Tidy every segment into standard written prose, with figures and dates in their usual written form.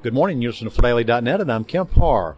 Good morning. You're listening to FootDaily.net, and I'm Kemp Harr.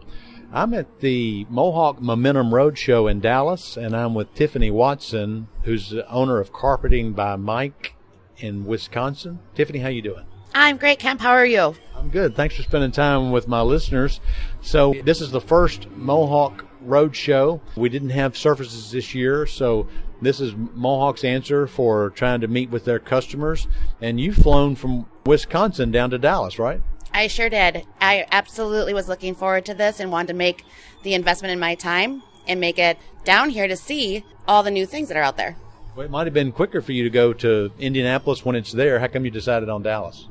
I'm at the Mohawk Road Show in Dallas, and I'm with Typhannie Watson, who's the owner of Carpeting by Mike in Wisconsin. Typhannie, how you doing? I'm great, Kemp. How are you? I'm good. Thanks for spending time with my listeners. So this is the first Mohawk Road Show. We didn't have surfaces this year, so this is Mohawk's answer for trying to meet with their customers. And you've flown from Wisconsin down to Dallas, right? I sure did. I absolutely was looking forward to this and wanted to make the investment in my time and make it down here to see all the new things that are out there. Well, it might have been quicker for you to go to Indianapolis when it's there. How come you decided on Dallas?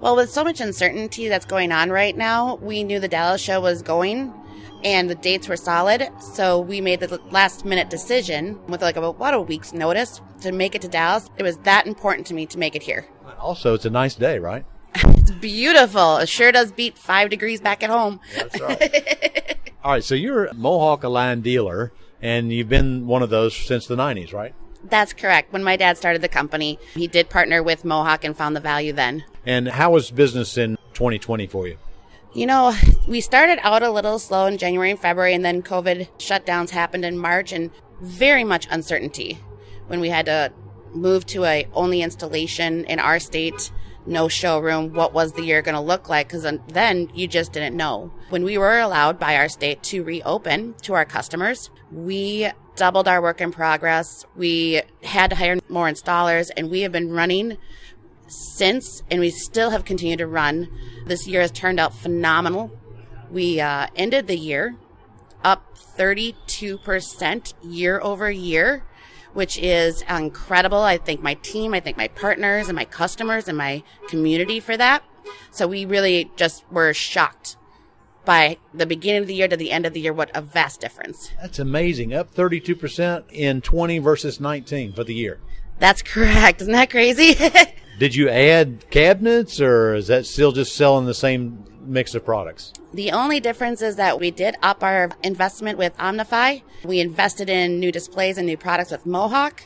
Well, with so much uncertainty that's going on right now, we knew the Dallas show was going and the dates were solid. So we made the last minute decision with about a week's notice to make it to Dallas. It was that important to me to make it here. Also, it's a nice day, right? It's beautiful. It sure does beat 5 degrees back at home. That's right. All right, so you're a Mohawk Aligned dealer, and you've been one of those since the 90s, right? That's correct. When my dad started the company, he did partner with Mohawk and found the value then. And how was business in 2020 for you? You know, we started out a little slow in January and February, and then COVID shutdowns happened in March, and very much uncertainty when we had to move to a only installation in our state. No showroom. What was the year going to look like? Because then you just didn't know. When we were allowed by our state to reopen to our customers, we doubled our work in progress. We had to hire more installers, and we have been running since, and we still have continued to run. This year has turned out phenomenal. We ended the year up 32% year over year, which is incredible. I thank my team, I thank my partners and my customers and my community for that. So we really just were shocked by the beginning of the year to the end of the year. What a vast difference. That's amazing. Up 32% in 20 versus 19 for the year. That's correct. Isn't that crazy? Did you add cabinets, or is that still just selling the same mix of products? The only difference is that we did up our investment with Omnify. We invested in new displays and new products with Mohawk.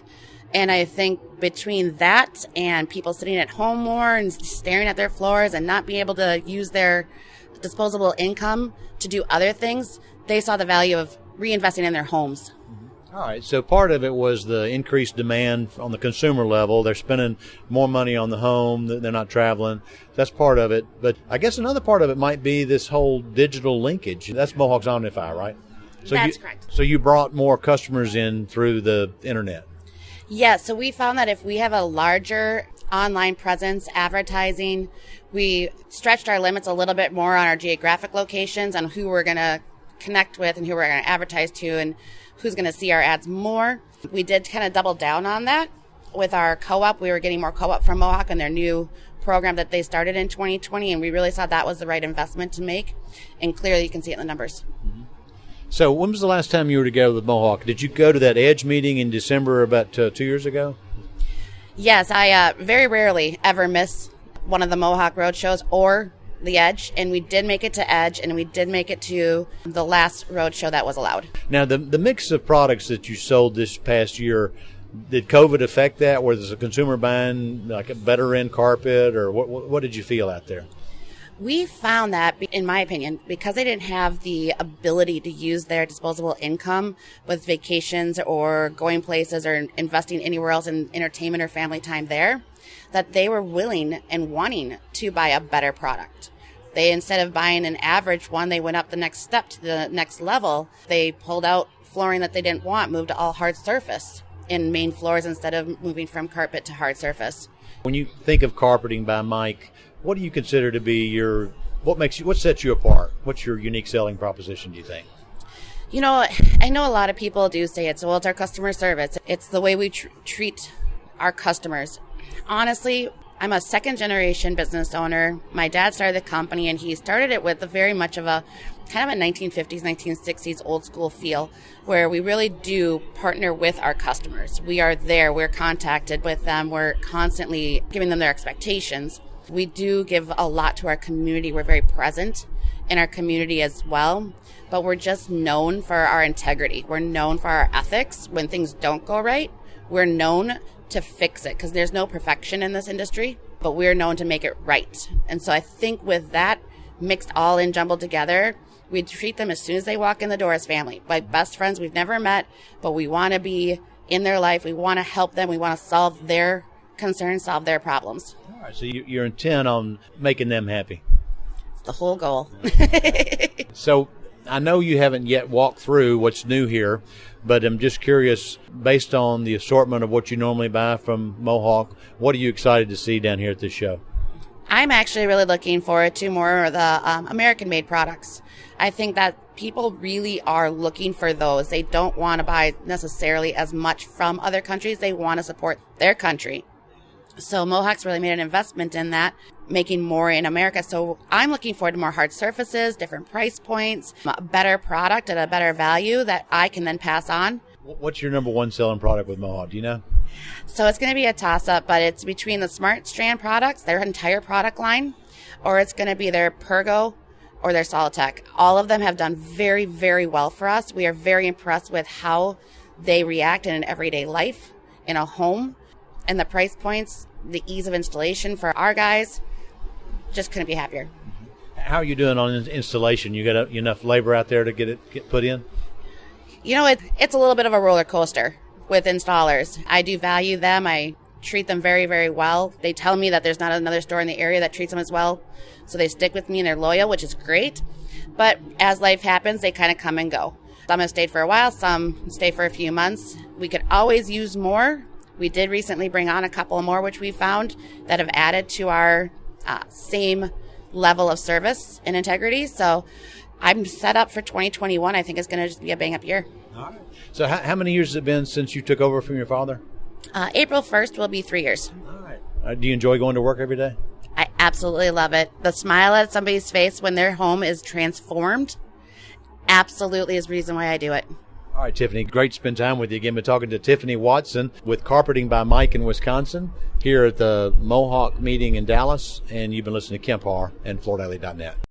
And I think between that and people sitting at home more and staring at their floors and not being able to use their disposable income to do other things, they saw the value of reinvesting in their homes. All right, so part of it was the increased demand on the consumer level. They're spending more money on the home. They're not traveling. That's part of it. But I guess another part of it might be this whole digital linkage. That's Mohawk's Omnify, right? So That's correct. So you brought more customers in through the internet. Yeah, so we found that if we have a larger online presence, advertising, we stretched our limits a little bit more on our geographic locations on who we're going to connect with and who we're going to advertise to and who's going to see our ads more. We did kind of double down on that with our co-op. We were getting more co-op from Mohawk and their new program that they started in 2020, and we really saw that was the right investment to make, and clearly you can see it in the numbers. Mm-hmm. So when was the last time you were together with Mohawk? Did you go to that Edge meeting in December about 2 years ago? Yes, I very rarely ever miss one of the Mohawk Road shows or the Edge, and we did make it to Edge, and we did make it to the last road show that was allowed. Now, the mix of products that you sold this past year, did COVID affect that? Was the consumer buying like a better end carpet, or what did you feel out there? We found that, in my opinion, because they didn't have the ability to use their disposable income with vacations or going places or investing anywhere else in entertainment or family time there, that they were willing and wanting to buy a better product. They, instead of buying an average one, they went up the next step to the next level. They pulled out flooring that they didn't want, moved to all hard surface in main floors instead of moving from carpet to hard surface. When you think of Carpeting by Mike, what do you consider to be what sets you apart? What's your unique selling proposition, do you think? You know, I know a lot of people do say it's our customer service. It's the way we treat our customers. Honestly, I'm a second-generation business owner. My dad started the company, and he started it with very much of a kind of a 1950s, 1960s old-school feel, where we really do partner with our customers. We are there. We're contacted with them. We're constantly giving them their expectations. We do give a lot to our community. We're very present in our community as well, but we're just known for our integrity. We're known for our ethics. When things don't go right, we're known to fix it, because there's no perfection in this industry, but we're known to make it right. And so I think with that mixed all in, jumbled together. We treat them as soon as they walk in the door as family, like best friends we've never met, but we want to be in their life. We want to help them. We want to solve their concerns, solve their problems. All right, so you're intent on making them happy. It's the whole goal. So I know you haven't yet walked through what's new here, but I'm just curious, based on the assortment of what you normally buy from Mohawk, what are you excited to see down here at this show? I'm actually really looking forward to more of the American-made products. I think that people really are looking for those. They don't want to buy necessarily as much from other countries. They want to support their country. So Mohawk's really made an investment in that, making more in America. So I'm looking forward to more hard surfaces, different price points, a better product at a better value that I can then pass on. What's your number one selling product with Mohawk? Do you know? So it's going to be a toss-up, but it's between the Smart Strand products, their entire product line, or it's going to be their Pergo or their Solitech. All of them have done very, very well for us. We are very impressed with how they react in an everyday life, in a home, and the price points, the ease of installation for our guys. Just couldn't be happier. How are you doing on installation? You got enough labor out there to get it put in? You know, it's a little bit of a roller coaster with installers. I do value them. I treat them very, very well. They tell me that there's not another store in the area that treats them as well. So they stick with me and they're loyal, which is great. But as life happens, they kind of come and go. Some have stayed for a while, some stay for a few months. We could always use more. We did recently bring on a couple more, which we found that have added to our same level of service and integrity. So I'm set up for 2021. I think it's going to just be a bang-up year. All right. So how many years has it been since you took over from your father? April 1st will be 3 years. All right. Do you enjoy going to work every day? I absolutely love it. The smile at somebody's face when their home is transformed absolutely is the reason why I do it. All right, Typhannie, great to spend time with you again. We're talking to Typhannie Watson with Carpeting by Mike in Wisconsin here at the Mohawk meeting in Dallas, and you've been listening to Kemp Harr and FloorDaily.net.